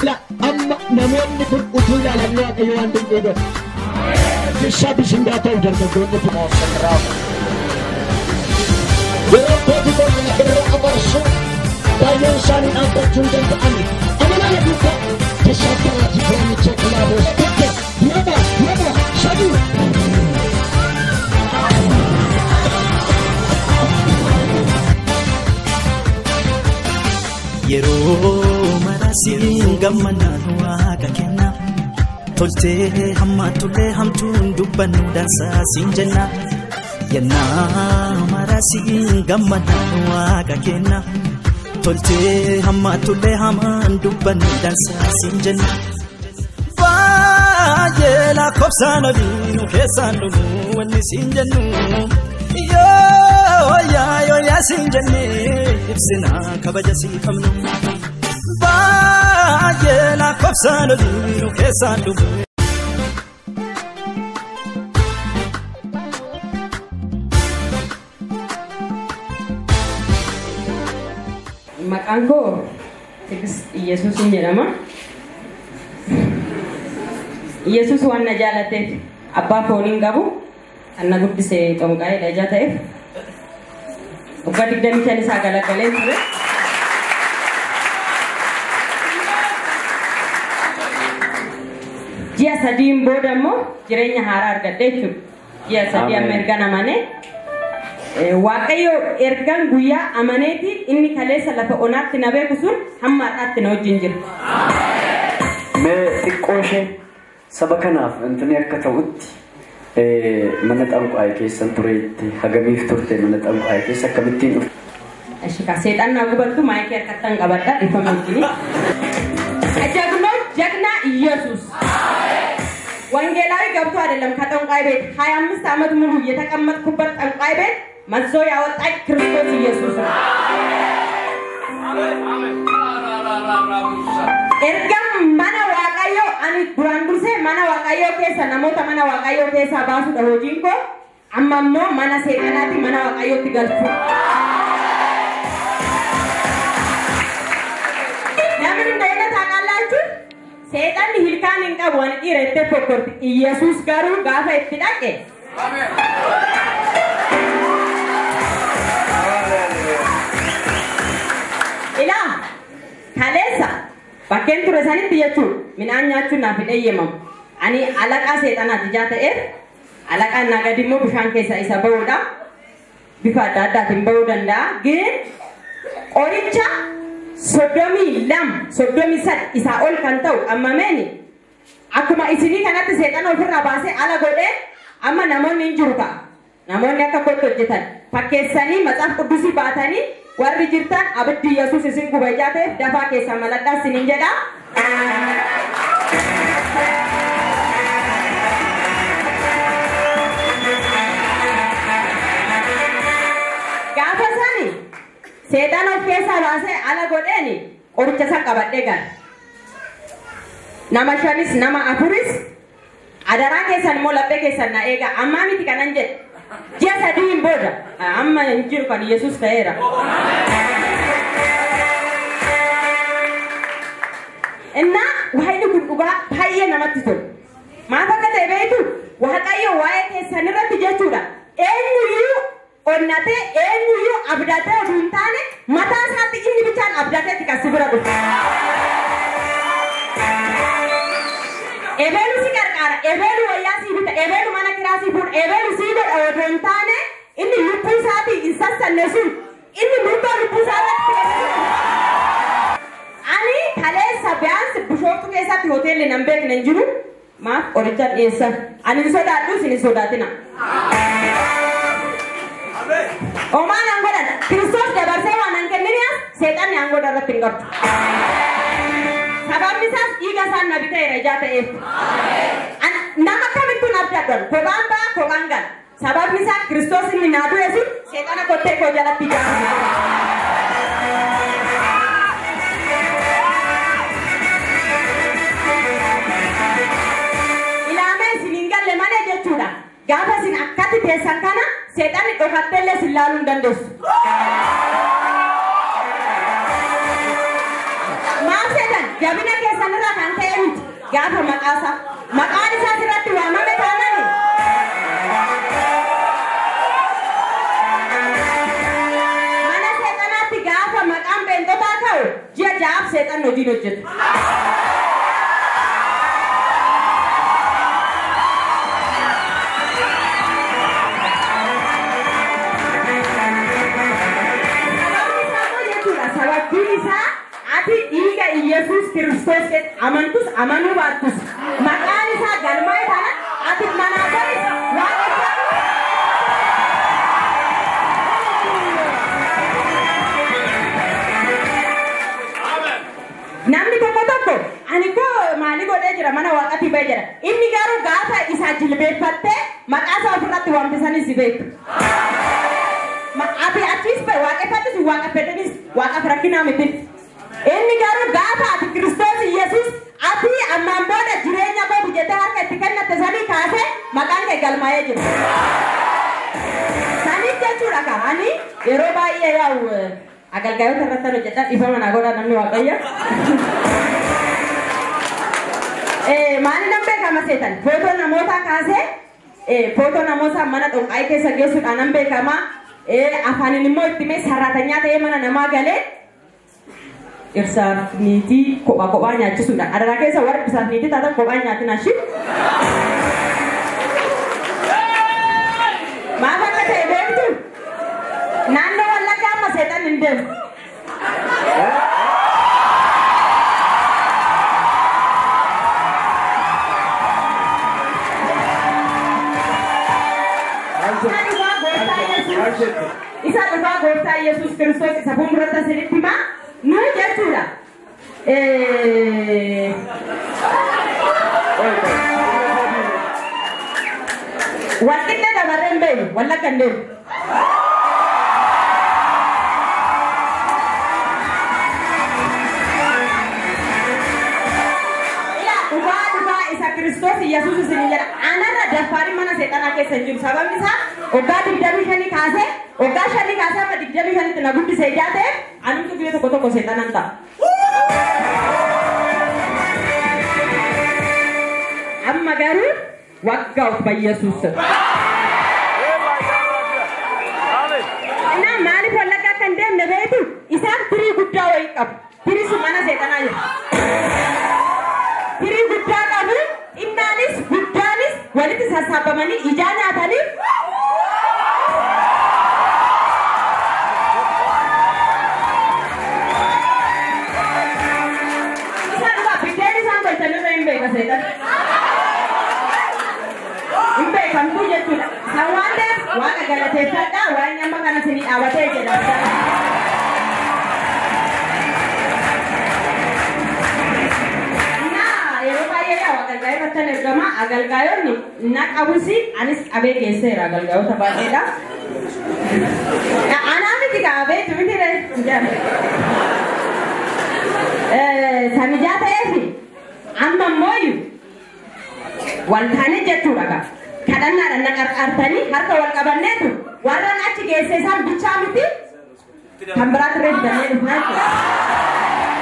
لا أما نموني كن أطول على الله أيوان بالقدر الشاب سنداته وجرد الدنيا في موصل راو بربطي بقول الرقم الرسول دايما ساني أنت تنجل بأمي أما لا يبقى تشاكرات يفرمي تشاكلابوس يابا شابي yeroo marasiin gammadaan waaqa kenna toltee hammaatullee hamtuun dubbannu dansaa siin jenna yennaa marasiin gammadaan waaqa kenna toltee hammaatullee hamaan dubbannu dansaa siin jenna baay'ee lakkoofsaan oliinu keessaan dhumu wanni siin jennu yaa siin jennee ibsina kabaja sii qabnu baay'ee lakkoofsaan oliinu keessaan dhumu. Maqaan koo Yesuusin jedhama. Yesuus waan na jaalateef abbaa fooniin qabu kan na guddisee xonqaa'ee dhajaa ta'eef waggaa 25 isaa galagalee ture. Ji'a sadiin booda immoo jireenya haaraa argadhe jechuudha. Ji'a sadii amma erga amanee Waaqayyo ergan guyyaa amaneeti inni kaleessa lafa onaatti na beeku sun hamma har'aatti na wajjin jira. Mee xiqqooshee saba kanaaf intini akka ta'utti mana xanqaa'ee keessan tureetti hagamiif turte mana xanqaa'ee keessa akkamittiin dhufte? Ashika seexan na gubattu maayikii akkattan qabadha dhifama wajjini. Jagna Yesuus. ወንጌላዊ ገብቶ አይደለም ከጠንቋይ ቤት 25 ዓመት ሙሉ የተቀመጥኩበት ጠንቋይ ቤት መዞ ያወጣኝ ክርስቶስ ኢየሱስ ነው። ኤርጋም ማና ዋቃዮ አኒ ዱራንዱሴ ማና ዋቃዮ ከሰ ነሞታ ማና ዋቃዮ ከሰ ባሱ ደሆጂንኮ አማሞ ማና ሰይጣናቲ ማና ዋቃዮ ትገልጹ ለምን እንደሆነ ታውቃላችሁ? ሰይጣን ሂልካን እንቀብ ወንቂ ረተ ፈቆርት ኢየሱስ ጋሩ ጋፋ ይጥዳቀ አሜን ኢላ ካሌሳ ባከንቱ ረሳኒት ይያቹ ሚናኛቹ ናፍደየመም አኒ አለቃ ሰይጣና ትጃተኤ አለቃ ናገዲሞ ብሻን ከሳ ኢሰበውዳ ቢፋዳዳ ትንበውደንዳ ግን ኦሪቻ Sodomi lam sodomi sad isa ol kantau amameni akuma isini kanatti setan ofirra baase ala gode amma namonni injuruka namonni akka kotto jetan fakkeessanii maxaaf quddusi baatani warri jirtan abiddi Yesuus isin gubajaate dafa keessa maladda sinin jedha gaafasani setan of keessa baase ala godeni qoricha san qabadhe gal nama shanis nama afuris adara keessan mo labbe keessan na eega amma miti kanan jedhe ji'a sadii booda amma injiru kan Yesuus ta'eera inna waayni kun dhugaa baay'ee namatti tolu maaf akka ta'e beektu Waaqayyo waa'ee keessan irratti jechuudha eenyuyyuu onnate eenyuyyuu abdatee oduun taane mataa isaatti inni bichaan abdatee tikasi bira dhufa ebeelu si qarqara ebeelu wayyaa si bita ebeelu mana kiraa si fuudha ebeelu si godha oduun taane inni lubbuu isaatti hin sassanne sun inni lubbuu isaatti ani kaleessa be'aansi bishooftu keessatti hoteelli nan beekne hin jiru maaf qoricha dhiyeessa ani hin sodaadhu isin hin sodaatina Oman anggodan Kristus dabarsee waan kenniniya setan yang anggoda irratti hin qabdu sababni isaas dhiiga isaan nabi ta'eera ijaa ta'eef nama kamittuu nabdadhan kogaan ba'a kogaan gala sababni isaa Kristos inni naa du'e sun seexana kottee koo jalatti ijaarame ilaamee isin hin galle malee jechuudha gaafa isin akkatti teessan kana seexanni dhokatteellee isin laaluu hin dandeessu maaf seetan jabina keessa sanirra kan ta'e miti gaafa maqaasa maqaan isaa irratti waamame taanani mana seexanaatti gaafa maqaan beentotaa ka'u ji'a jahaaf seexan hojiin hojjetu. Ati dhiiga Yesus Kristos amantus amanuu baattus maqaan isaa galmaa'e kana ati manaa bari namni tokko ani koo maali godhee jira mana waaqatii ba'ee jira inni garuu gaafa isaa jilbeeffattee maqaa isaa ofirratti waamtisanis beektu. Ati achis ba'e waaqeffattis waaqeffatanis waaqaf rakkinaa miti. Inni garuu gaafa ati Kiristoos Yesus ati ammaan booda jireenya koo jettee harka itti kennatte sanii kaasee maqaan kee galmaa'ee jira. Saniif jechuudha ani yeroo baay'ee yaa'u agalgaayota irratti hojjetan ifa manaa godha namni waaqayyo. Maali nan beekama seetan footoo namootaa kaasee footoo namootaa mana xonqaayii keessa geessuudhaan nan beekama. Afaanin immoo itti mee sararatanyaa ta'ee mana namaa galee irsaaf niitii kophaa nyaachisuudha. Adaraa keessa warra irsaaf niitii taatan kophaa nyaatina shi. Maaf akka ta'e beektu naannoo Wallaggaa amma seexan hin deemu. Isa dhufaa gooftaa Yesus Kristos isa fuulduratti asinitti himaa nu jechuudha. Walqixxee dabarree hin beeknu Wallagga hin deemu. Dhufaa isa Kristos Yesus isin jedha. Anarra daffaari mana seexanaa keessa hin jiru. Sababni isaa waggaa 25 kaasee waggaa 5 kaasee amma 25tti na guddisee jaatee anumtu biyya tokko seexanan ta'a. Amma garuu waggaa of Yesus. Innaa maaliif Wallagga akka hin deemne beektu isaan firii guddaa wayii qabu. Firii sun mana seexanaa jira. Firii guddaa qabu innaanis guddaanis walitti sassaabamanii ijaa nyaatanii Kamtu jechuudha. Hawaasni waaqa galateeffadha waan amma kana sinii dhaabatee jedha. Yeroo baay'ee agalgaayoo irratti ergama. Agalgaayoonni na qabusi anis qabee geesseera agalgaayota baay'eedha. Anaa miti qabee tumiti samijaa ta'eefi amma mooyu waltaanee jechuudha. Kadhannaadhaan na qarqartanii harka wal qabanneetu warraan achi geesse isaan bichaa miti kan biraatti reeffannee dhufnaa jechuudha.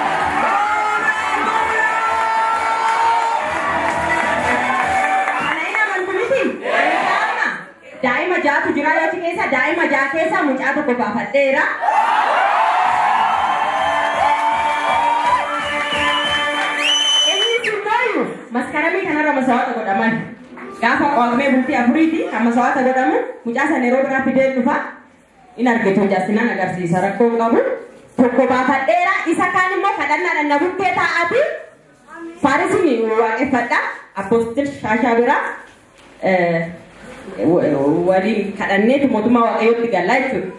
Kana hin amantu miti? Daa'ima jaatu jira yoo achi keessa daa'ima jaa keessa mucaa tokko baafadheera. Inni sunnooyu maskaramii kanarra masawaata godhaman. Gaafa qoomee bultii afuriiti kan masawaata godhamu mucaa sana yeroo biraa fidee dhufa in argitu jaasinan agarsiisa rakkoo qabu tokko baafadheera isa kaan immoo kadhannaadhaan na bukkee taa'ati faarisni waaqeffadha apostil shaashaa biraa waliin kadhanneetu mootummaa waaqayyootti gallaa jechuudha.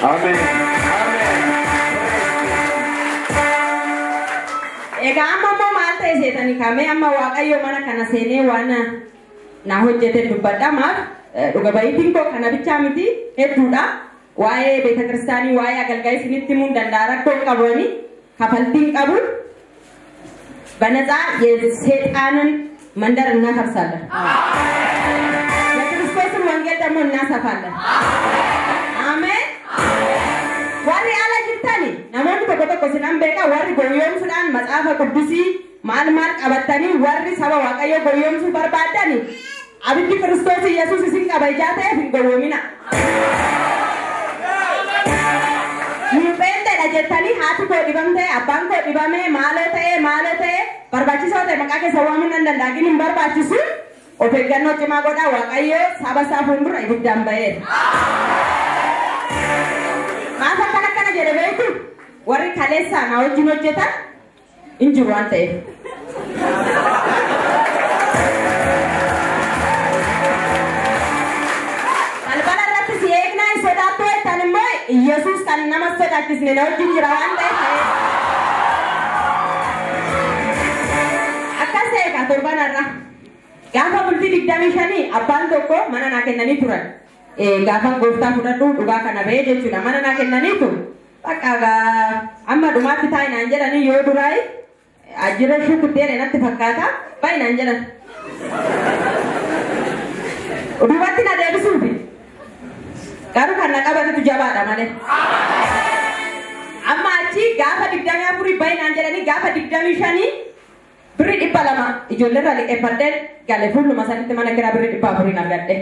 Ameen. Ega amma maal ta'e seetanii kamee amma waaqayyo mana kana seenee waan na hojjete dubbadha maaf dhuga bayitiin koo kana bichaa miti hedduudha waa'ee beeta kiristaanii waa'ee agalgaayii isinitti himuun danda'a rakkoo qabani kafaltiin qabu በነፃ የሰይጣንን መንደር እናፈርሳለን የክርስቶስን ወንጌል ደግሞ እናሰፋለን አሜን ዋሪ አላ ጅርታኒ namoonni tokko sinan beeka warri goyoomsuudhaan maxaafa quddusii maal qabatanii warri saba waaqayyo goyoomsuu barbaadani abiddi Kiristoos Yesuus isin qaba ijaa ta'eef hin goyoomina. Muupheentedha jettanii haati koo dhibamte abbaan koo dhibame maaloo ta'e barbaachisoo ta'e maqaa keessa waamuu nan danda'a hin barbaachisu of eeggannoo cimaa godhaa waaqayyo saba isaa fuuldura ibiddaan ba'ee. Maaf akkana jedhe beektu warri kaleessaa na wajjin hojjetan hin jiru waan ta'eef. Balbala irratti si eegnaa hin sodaattu jettan immoo Yesuus kan nama sodaachisne na wajjin jira waan ta'eef. Akkas ta'e ka torbanarra gaafa bultii 25 abbaan tokko mana naa kennanii turan. Gaafa gooftaa fudhadhu dhugaa kana ba'ee jechuudha mana naa kennaniitu bakka amma dhumaatti taa'inaan jedhanii yoo duraayi ajjira shukutteen natti fakkaata baay'inaan jedhan dhumatti na deebisuufi garuu kan na qabatetu jabaadha malee amma achi gaafa 24 baay'inaan jedhanii gaafa 25 birri 200 ijoolleerra liqeeffadheen gale fuulluma sanitti mana kiraa birri 400 argadhe.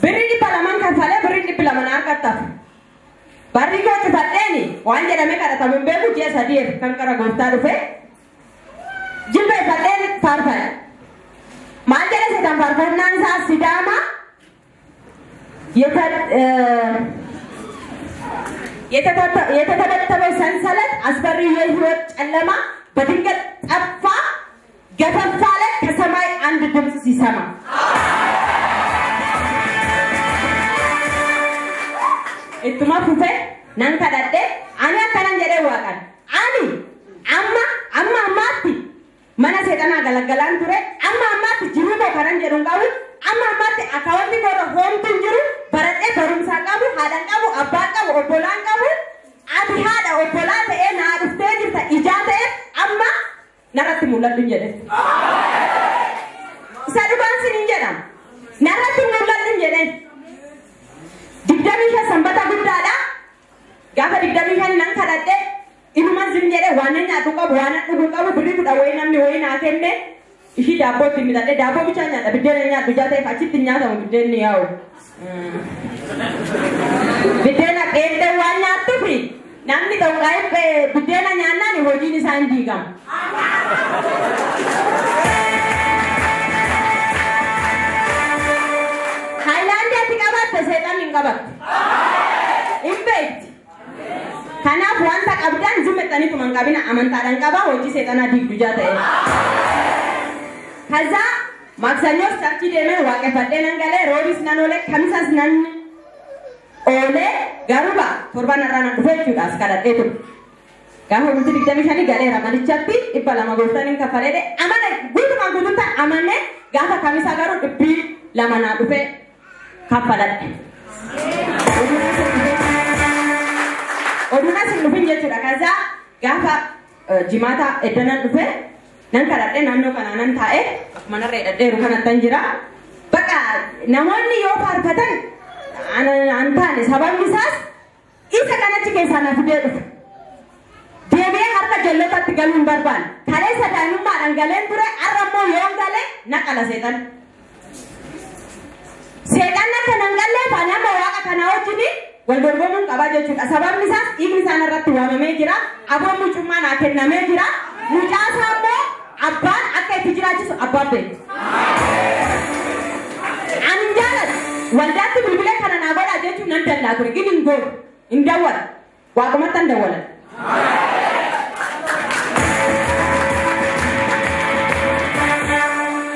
Birri 200 kafalee birri 200 argattaaf. Barri koo cufadheeni waan jedhame kadhatamu hin beeku ji'a 3 kan qara gooftaa dhufe. Jilbeeffadheen faarfadha. Maal jedhe seetan faarfannaan isaa Sidaama የተተበተበው ሰንሰለት አስፈሪ የሕይወት ጨለማ በድንገት ጠፋ ገፈፍ አለ ከሰማይ አንድ ድምፅ ሲሰማ Ittuma fufe nan kadhadhe ani akkanan jedhee waaqan ani ammaatti mana seexanaa galagalaan ture ammaatti jiruu koo kanan jedhuun qabu ammaatti akaawwanti koorra hoomtuun jiru baradhee barumsaa qabu haadhan qabu abbaan qabu obbolaan qabu ati haadha obbolaa ta'ee naa dhuftee jirta ijaa ta'e amma narratti mul'adhu jedhe. Isa dhugaan siniin jedhama narratti mul'adhu jedhe. Digdamisha sanbata guddaadha gaafa 25 nan kadhadhe inuman sin jedhe waan nyaatu qabu waan dhuguu qabu birri fudha wayi namni wayi naa kenne ishii daabbootti midhadhe daabboo bichaa nyaadha biddeena nyaadhu ijaa ta'eef achitti nyaatamu biddeenni yaa'u biddeena dheedhee waan nyaattuufi namni dhawqaa'ee biddeena nyaannaan hojiin isaa hin diigamu. Seetan hin qabattu. Hin beekti. Kanaaf wanta qabdan zimmettaniitu man qabina amantaadhaan qabaa hojii seexanaa diigdu jaa ta'e. Kaza maksanyos charchi deemee waaqeffadhee nan galee roobis nan oole kamisas nan oole garuba torban irraa nan dhufee jechuudhaas kadhadhee ture. Gaafa bultii 25 galeera manichatti 200 gooftaan hin kaffaleedhe amane guutumaan guutuutti amane gaafa kamisaa garuu 200 naa dhufee kafaladhe. Oduunas hin dhufin jechuudha. Kaza gaafa jimaata eddanan dhufe nan kadhadhe naannoo kanaa nan taa'e manarra hidhadheeru kanattan jira. Bakka namoonni yoo faarfatan an taane sababni isaas isa kanachi keessaa na fidee dhufe. Deebi'ee harka jallootatti galuu hin barbaanne. Kaleessa daa'imummaadhaan galeen ture har'ammoo yoo galee na qala seexan. Seexan akka nan gallee faana amma waaqa kana wajjin wal dorgomuun qabaa jechuudha. Sababni isaas dhiigni isaan irratti waamamee jira. Aboon mucummaa naa kennamee jira. Mucaasaa immoo abbaan akka itti jiraachisu abbaan beeku. Ani jaalladhu waldaatti bilbilee kana naa godhaa jechuun nan danda'a ture. Gini hin gootu hin dawwala. Waaqumatti hin dawwalan.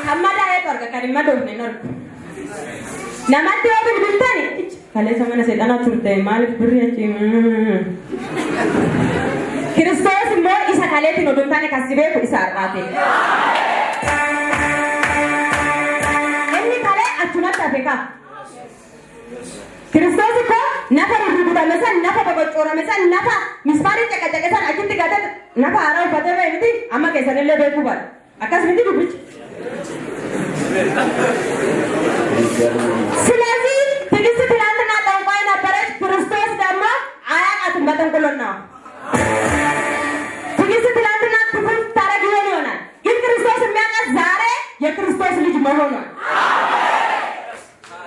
Hamma daa'eetu arga kan hin madoofne hin argu. Namatti yoo bilbiltani kaleessa mana seexanaa turte maaliif birri achi Kiristoos immoo isa kaleetiin oduu taane kasi beeku isa har'aate. Inni kalee achumatti hafe kaa. Kiristoos ko nafa rurrugudhame san nafa bobocoorame san nafa mismaariin caqacaqe san achitti gate nafa haaraa uffatee ba'e miti amma keessanillee beekuu baadha. Akkas miti dubbichi. ስለዚህ ትግስት ትናንትና ጠንቋይ ነበረች ክርስቶስ ደግሞ አያውቃትም በተንኮሎና ሆኗል።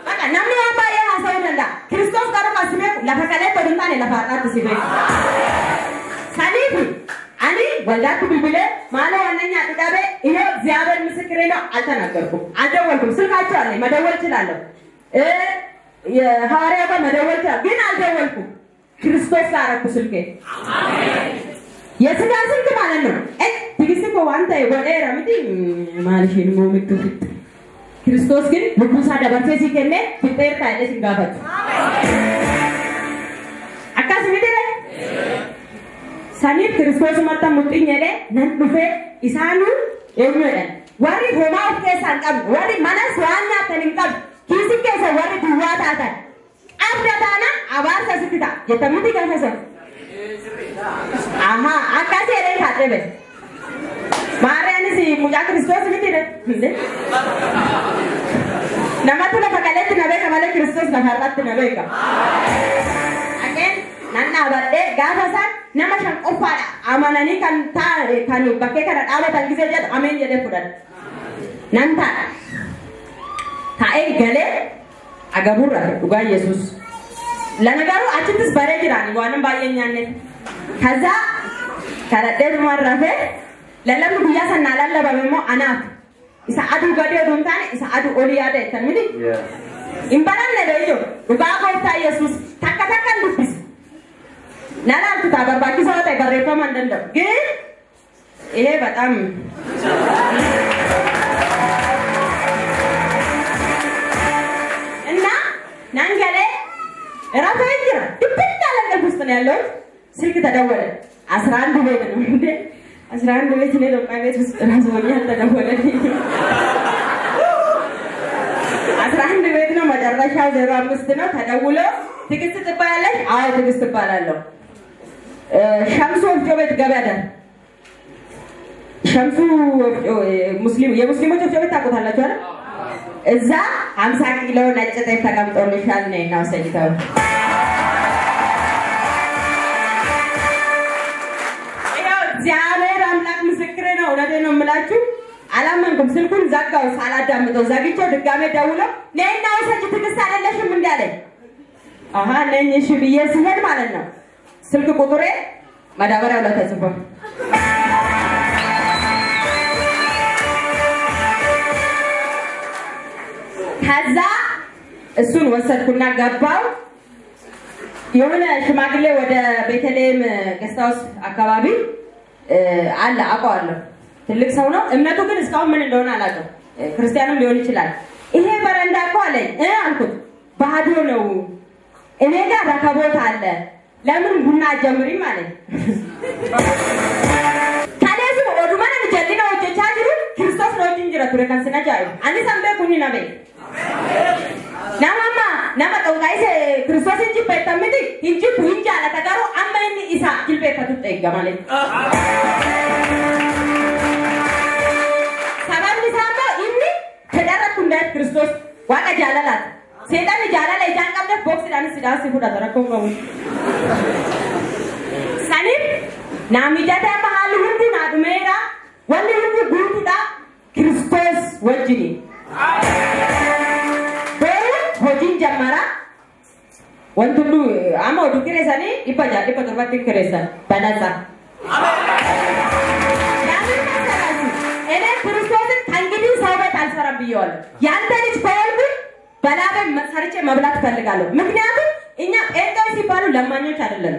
በቃ namni waan baay'ee haasa'uu danda'a. Kiristoos garuu qasimee lafa kalee tolu taane lafa har'aatti si beeku. Saniif ani waldaatti bilbilee maaloo wannan nyaatu dhabe iyo እግዚአብሔር ምስክሬ ነው አልተናገርኩም። አልደወልኩም። ስልካቸው አለኝ መደወል እችላለሁ። የሐዋርያው ጋር መደወል እችላለሁ ግን አልደወልኩም። ክርስቶስ ላረኩ ስልኬ የስጋ ስልክ ማለት ነው። ትግስት እኮ ዋንታ የጎዴራ ምቲ ማልሽን ሞምቱ ፍጥ ክርስቶስ ግን ልቡሳ ደበርቴ ሲከነ ፍጤር ታይለ ሲጋፈት አካስ ምድረ ሰኒፍ ክርስቶስ መጣ ሙጥኝለ ነን ዱፌ ኢሳኑ የምረ ወሪ ሆማው ከሳን ቀብ ወሪ ማነስ ዋኛ ተንቀብ ኪስ ከሰ ወሪ ዱዋታታ አብዳታና አባርሰ ስክታ የተምቲ ከፈሰ aha akase ere khatebe ማርያንስ ሙጫ ክርስቶስ ምትደ እንዴ ነማቱለ ፈቀለት ነበከ ማለት ክርስቶስ ነፈራት ነበከ አገን ናና ባደ ጋፋሳ ነማሻን ቆፋዳ አማናኒ ካንታ ካኑ በከ ከዳ ዳበታን ጊዜ ጀት አሜን ጀደ ፍዳል ናንታ ታኤ ገለ አገቡራ ዱጋ ኢየሱስ ለነገሩ አችንትስ በሬ ጅራኒ ዋንም ባየኛነት ከዛ ከረደር ማራፈ ለለም ጉያ ሰናላለ በመሞ አናፍ ኢሳአዱ ገደ ዶንታኔ ኢሳአዱ ኦሊያደ ተምዲ ኢምባራን ለደዮ ዱጋ ቆታ ኢየሱስ ተከተከን ልብስ ናላንቱ ታበርባኪ ሰውታ በሬፈም እንደንደው ግን ይሄ በጣም እና ናንገለ ራፈይጅ ድብቅ ያለ ውስጥ ነው ያለው ስልክ ተደወለ 11 ቤት ነው እንዴ 11 ቤት ነው ዶቃ ቤት ውስጥ ራሱ ወዲያ ተደወለ 11 ቤት ነው መጨረሻው 05 ነው ተደውሎ ትግስት ትባላለች አዎ ትግስት ትባላለሁ ሸምሱ ወፍጮ ቤት ገበያ ሸምሱ የሙስሊሞች ወፍጮ ቤት ታውቁታላችሁ አይደል እዛ 50 ኪሎ ነጭ ጤፍ ተቀምጦልሻል ነይና ወሰጂታው እግዚአብሔር አምላክ ምስክሬ ነው ወለደ ነው የምላችሁ አላመንኩም ስልኩን ዘጋው ሳላዳምጠው ዘግቼው ድጋሜ ደውሎ ነይና ወሰጂ ትግስት አይደለሽም እንዳለ አሃ ነኝ እሺ ብዬ ሲሄድ ማለት ነው ስልክ ቁጥሬ ማዳበሪያው ላይ ተጽፎ ከዛ እሱን ወሰድኩና ገባው የሆነ ሽማግሌ ወደ ቤተልሔም ገስታውስ አካባቢ አለ አቋለሁ ትልቅ ሰው ነው እምነቱ ግን እስካሁን ምን እንደሆነ አላውቅም ክርስቲያንም ሊሆን ይችላል ይሄ በረንዳ እኮ አለኝ አልኩት ባዶ ነው እኔ ጋር ረከቦት አለ ለምን ቡና ጀምሪ ማለት ታዲያስ ወዱማን ጀሊና ወጀቻጅሩ ክርስቶስ ነው እንጅራ turekan sinajayu ani sambe kunni nabe namama nama tongaise ክርስቶስ እንጂ በተምቲ እንጂ ቡንጃ ለተጋሩ አመኒ ኢሳ ጅልቤ ከቱት ይገማለ ሰባኒ ሳሞ ኢኒ ተደረኩ እንደ ክርስቶስ ዋቀ ጃላላት ሴጣን ጃላላ ይጃንቀምደ ቦክስ ዳንስ ዳንስ ይሁዳ ተረከው ነው ሰኒፍ ናሚዳታ መሃል ሁሉ ናዱሜራ ወንድ ሁሉ ጉንዳ ክርስቶስ ወጅኒ ሆጂን ጀመራ ወንዱሉ አማው ዱክሬሳኒ ይባጃ ይባተርባት ክሬሳ ባናዛ አሜን እኔ ክርስቶስ እንግዲህ ሰውበት አልሰራም ብየዋለሁ ያንተ ልጅ በወልኩ በላበ መሰርቼ መብላት ፈልጋለሁ ምክንያቱም እኛ ጴንጤዎች ሲባሉ ለማኞች አይደለም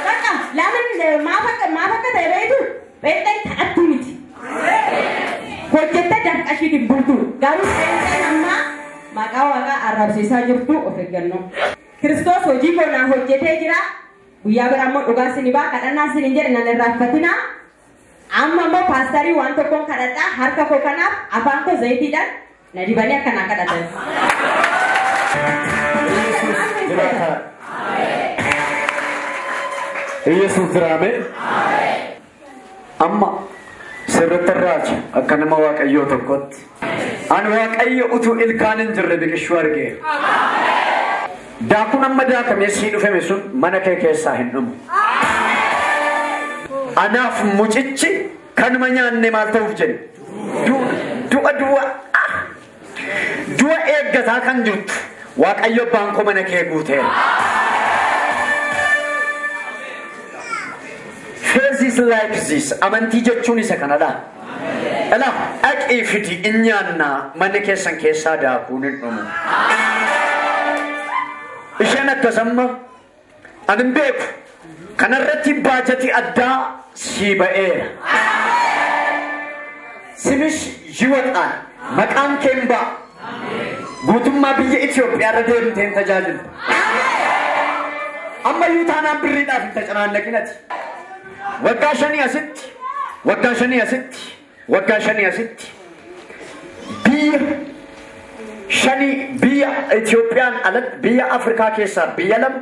በቃ ለምን ማፈቀ ተይበይቱ ጴንጤ ታጥሚት ሆጀተ ዳቃሺ ድብልቱ ጋሩ ጴንጤናማ ማቃዋጋ አራብሲሳ ጅርቱ ኦፈገኖ ክርስቶስ ሆጂ ኮና ሆጀቴ ጅራ ጉያ በራሞ ዱጋስኒባ ከዳና ሲንጀር እናለራፈትና አማሞ ፓስተሪ ዋንቶ ኮን ከዳታ ሀርካ ኮከና አፋንኮ ዘይቲዳን ነዲባኒያ ከና ከዳታ ኢየሱስ ድራሜ አማ ስርተራጅ አከነማ ዋቀዮ ተቆት አን ዋቀዮ ኡቱ ኢልካንን ጅርብ ይሽወርጌ ዳኩን አመዳ ከመሲዱ ፈመሱን ማነከ ከሳ ህንሙ አናፍ ሙጭጭ ከንመኛ እነ ማልተው ጀን dua eeggataa kan jirtu Waaqayyo baanko mana kee guuteera. Faith is like this. Amantii jechuun isa kanadha. Ela aqii fiti inyaanna mana keessan keessaa daakuun hin dhumu. Isheen akkasamma anin beeku kanarratti baajati addaa sii ba'eera. Simis jiwaadhaan maqaan keen ba'a. Guutummaa biyya Itoophiyaa irra deemteen tajaajila. Amma yuutaanaan birriidhaaf hin tacanaannakinati. Waggaa shanii asitti biyya Itoophiyaan alatti biyya Afrikaa keessaa biyya lama,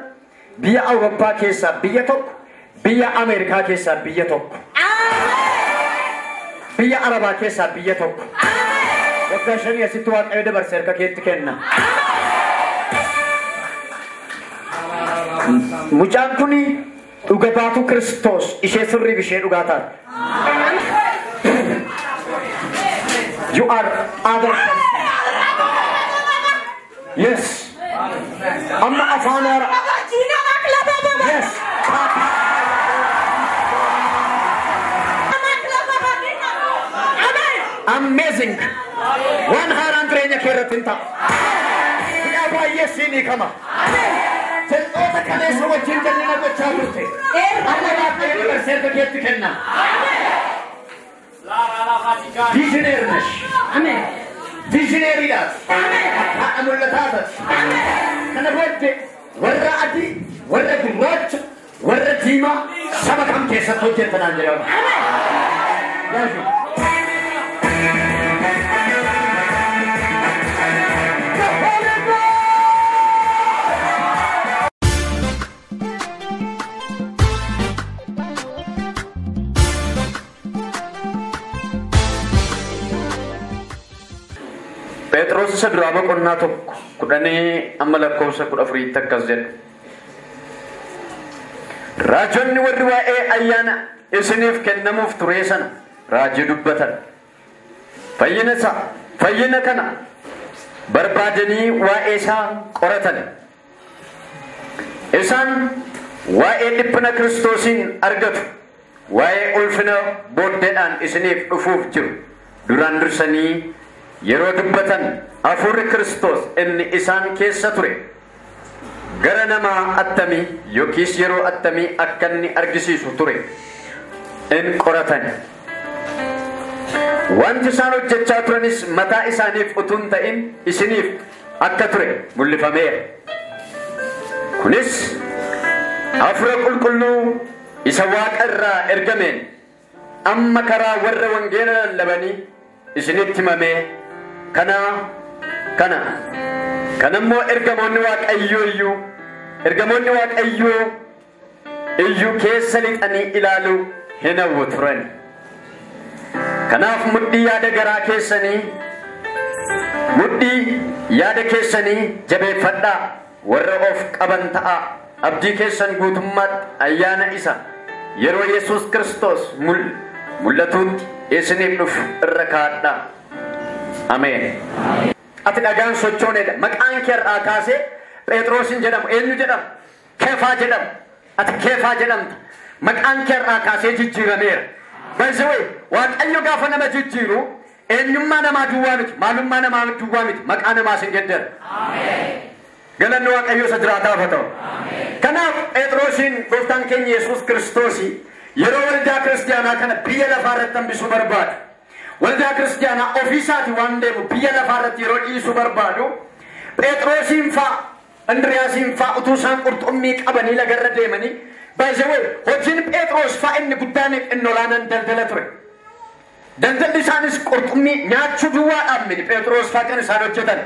biyya Awurooppaa keessaa biyya tokko, biyya Ameerikaa keessaa biyya tokko, biyya Arabaa keessaa biyya tokko. Waggaa shanii asitti Waaqayyo dabarsee harka keetti kenna. Mucaan kuni dhuga baatu Kiristoos ishee sirriif ishee dhugaa taate. You are other. Yes. Amma afaanara. Yes. Amazing. One haran trenya keratinta. Dia baay'ee siinii kama. Seltoota kaleessa wajjin jallina gochaa turte. Amma Waaqayyo dabarsee harka keetti kenna. Visionaries. Amen. Visionaries. Haadha mul'ataas. Kana booddee warra adii, warra gurraacha, warra diimaa saba kam keessatti hojjetanaan jedhama. Amen. Petros sedrama qonnaa tokko kudhanii amma lakkoofsa 14 akkas jedha. Raajonni warri waa'ee ayyaana isiniif kennamuuf ture sana raajii dubbatan. Fayyina kana barbaadanii waa'ee isaa qoratan. Isaan waa'ee dhiphina Kiristoosiin argatu, waa'ee ulfina booddeedhaan isiniif dhufuuf jiru duraan dursanii yeroo dubbatan hafuurri Kiristoos inni isaan keessa ture gara namaa attamii yookiis yeroo attamii akka inni argisiisu ture in qoratan. Wanti isaan hojjechaa turanis mataa isaaniif utuu hin ta'in isiniif akka ture mul'ifameera. Kunis hafuura qulqulluu isa Waaqa irraa ergameen amma karaa warra wangeela lallabanii isinitti himamee kanammoo ergamoonni Waaqayyoo iyyuu keessa lixanii ilaaluu hin hawwu turan. Kanaaf mudhii yaada keessanii jabeeffadhaa, warra of qaban ta'aa, abdii keessan guutummaatti ayyaana isa yeroo Yesuus Kiristoos mul'atuutti isiniif dhufu irra kaa'adhaa. Amen. Ati dhagaan sochooneedha. Maqaan kee irraa kaasee Phexrosin jedhamu eenyu jedhamu? Keefaa jedhamu. Ati Keefaa jedhamta. Maqaan kee irraa kaasee jijjiirameera. Baay'ee Waaqayyo gaafa nama jijjiiru eenyummaa namaa duwwaa miti, maalummaa namaa duwwaa miti, maqaa namaas hin geddara. Amen. Galanni Waaqayyo isa jiraataa haa ta'u. Kanaaf Phexrosin gooftaan keenya Yesuus Kiristoos yeroo waldaa kiristaanaa kana biyya lafaa irratti hambisuu barbaadu. Waldaa kiristaanaa ofiisaati waan deemu biyya lafaa irratti yeroo dhiisuu barbaadu Phexrosin fa'a Andriyaasiin fa'a utuu isaan qurxummii qabanii lagarra deemanii baay'ee hojiin Phexros fa'a inni guddaan inni olaanaan daldala ture. Daldalli isaanis qurxummii nyaachuu duwwaadhaan miti Phexros fa'a kan isaan hojjetan.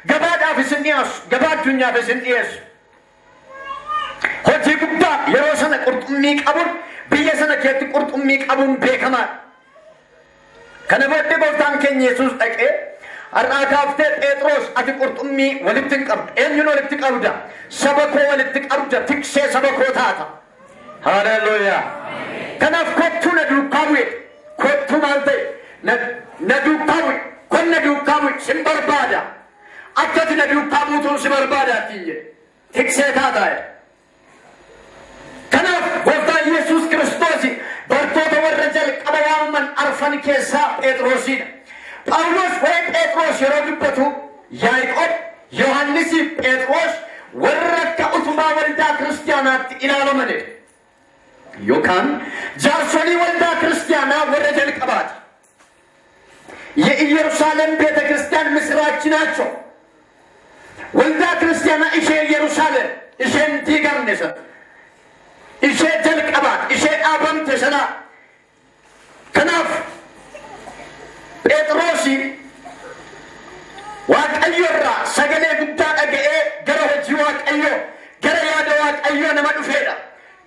Gabaadhaaf isin dhiyaasu, gabaa addunyaaf isin dhiyeessu. Hojii guddaa yeroo sana qurxummii qabuun biyya sana keessatti qurxummii qabuun beekamaadha. Kana booddee gooftaan keenya Yesuus dhaqee har'aa kaaftee Phexros ati qurxummii walitti hin qabdu. Eenyuun walitti qabda? Saba koo walitti qabda, tiksee saba koo taata. Haleluuyaa. Kanaaf kottuu na duukaa bu'e. Kottuu maal ta'e? Na duukaa bu'e. كن دوكام سنبربادا أكتنا دوكام تو سنبربادا تيجي تكسيت هذا كنا وفدا يسوع كريستوس برتوت ورجال كبيان من أرفن كيسا بيتروسين باولوس بيتروس يرود بتو يايكوب يوحنس بيتروس ورك أتوما ولدا كريستيانات إلى لمنه يوكان جارسوني ولدا كريستيانا ورجال كبات يروشالم بيت كريستيان مسراجناتشو ولدا كريستيانا إيش يروشالم إيش تيجان نسا إيش جل كبات إيش أبام تسلا كناف بيتروسي واك أيورا سجنة بنتا أجئ جره جواك أيو جره يادواك أيو نما نفيدا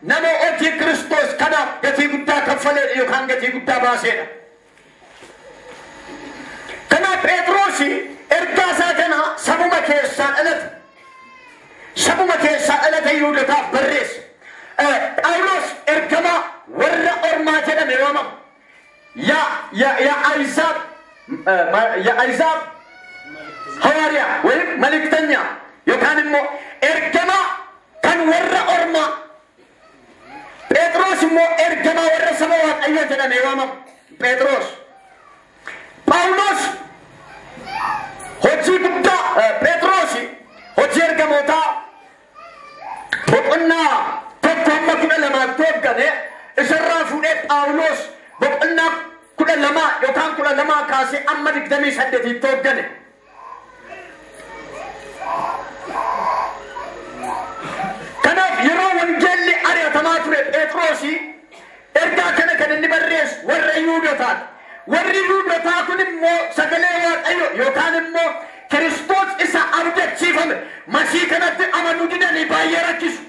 نما أوتي كريستوس كناف جتي بنتا كفلة يوكان جتي بنتا باسينا كناف بيتروسي إرجاسا جنا سبوا مكيسان ألت سبوا مكيسان ألت يودا تاف بريس أولوس إرجما ورا أرما جنا ميوما يا أيزاب يا أيزاب هواريا وين ملك تنيا يوكان مو إرجما كان ورا أرما بيتروس مو إرجما ورا سبوا أيوة جنا ميوما بيتروس باولوس هجي بدا بيتروسي هجي إرجموتا بقنا تفهم كنا لما توقعنا إسرافون باولوس بقنا كنا لما يوكان كنا لما كاسي أما نقدمي سدتي توقعنا كنا يرون جلي أريا تماتري بيتروسي إرجع كنا نبريس وريودتان وريودتان كنا مو سجلوا أيو يوكان مو كريستوس إسا أرجع شيفهم مسيح كنا تأمنوا دينا نبايرا كيسو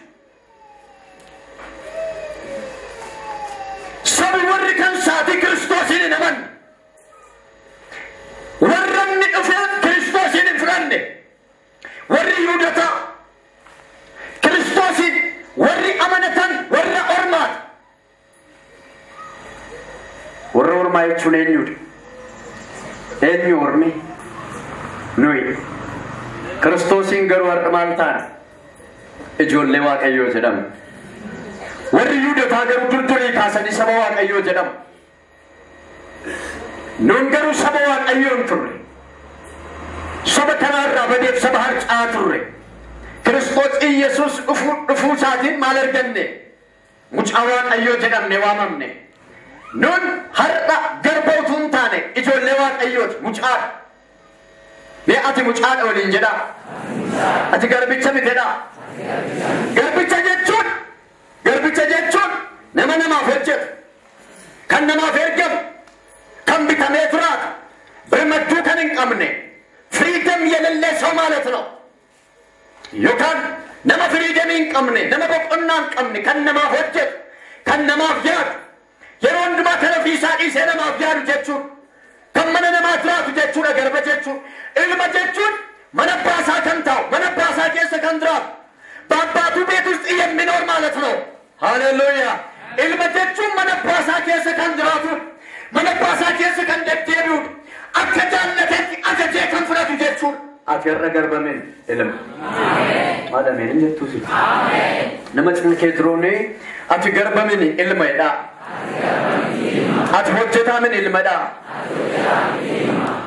سبي وري كان ساتي كريستوس إني نمن ورمني أفهم كريستوس إني فرني وري يودتا كريستوس وري أمانة وري أرمات وري أرما يتشون إنيود إني أرمي نوي كريستوس إنغر أرمانتان إجول لواك أيو جدام وري يودتا غرو ترتري كاسني سبواك أيو جدام نونغرو سبواك أيو تري سبتنا رابدي سبهر آتوري كريستوس إيسوس أفوساتين مالر جنة مجاوان أيو جدام نواممني نون هرّا غربوتون تاني إجول لواك أيو مجاوان بيأتي مجاوان أولين جدا أتي غربيتش متدا غربيتش جتشون نما فرجت كان نما فرجم كم بتميترات برمجو كان إنقامني فريدم يلله سمالتنا يوكان نما فريدم إنقامني نما بقولنا إنقامني كان نما فرجت كان نما فيار يرون ما تلفيسا إيسه نما فيار جتشون كم من نما ترات جتشون أجرب جتشون إلما جتشون من باسا كنتاو من باسا كيس كندرات بابا تو بيتوس إيام منور مالتنا هاليلويا إلما جتشون من باسا كيس كندراتو من باسا كيس كندبتيرو أكتجان لتك أكتجان كنفرات جتشون أكير أجرب من إلما هذا من جتوسي نمتن كيدروني أتجرب من إلما دا أتوجتا من إلما دا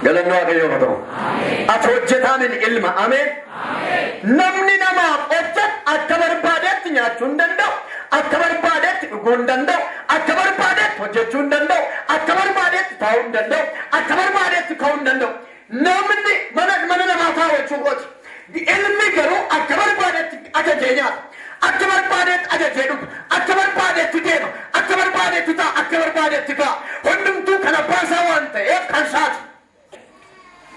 قال النوع كيو فتو أتوجتا من إلما آمين نمني نما أجت أكبر بادت نياتون دندو أكبر بادت غون دندو أكبر بادت وجتون دندو أكبر بادت تاون دندو أكبر بادت كون دندو نمني من نما تاو چوغوت إلمي كرو أكبر بادت أجتينيا أكبر بادت أجتينو أكبر بادت تينو أكبر بادت تا أكبر بادت تا هندم تو كنا باسا وانت إيه كنسات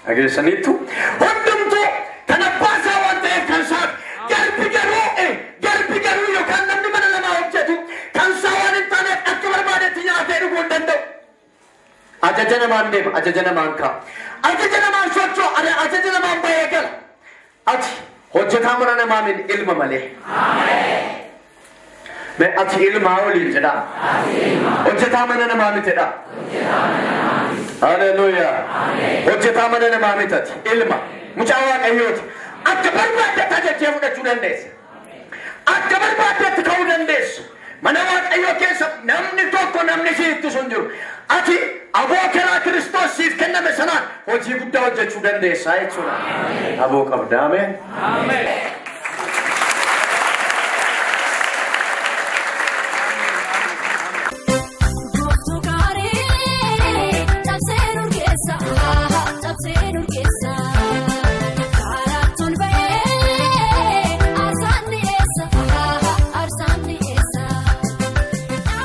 أجل سنيتو هندم تو كنا باسا وانت إيه كنسات قلبي جرو يوكان نمني من لما وجدو كنسا وانت أكبر بادت تينو غوندندو أججنا مان ديم أججنا مان كا أججنا مان شوچو أججنا مان بايقل أج هجتا مرنا ما من علم ملي Mee ati ilmaa waliin jedha. Hojjetaa mana namaa mitedha. Haleluuyaa. Hojjetaa mana namaa mitati. Ilma. Mucaa Waaqayyooti. Akka barbaadetti ajajjee fudhachuu dandeessa. Akka barbaadetti ka'uu dandeessa. Mana Waaqayyoo keessa namni tokko namni si ittisu hin jiru. Ati aboo karaa Kiristoos siif kenname sanaan hojii guddaa hojjechuu dandeessa jechuudha. Aboo qabda. Ameen.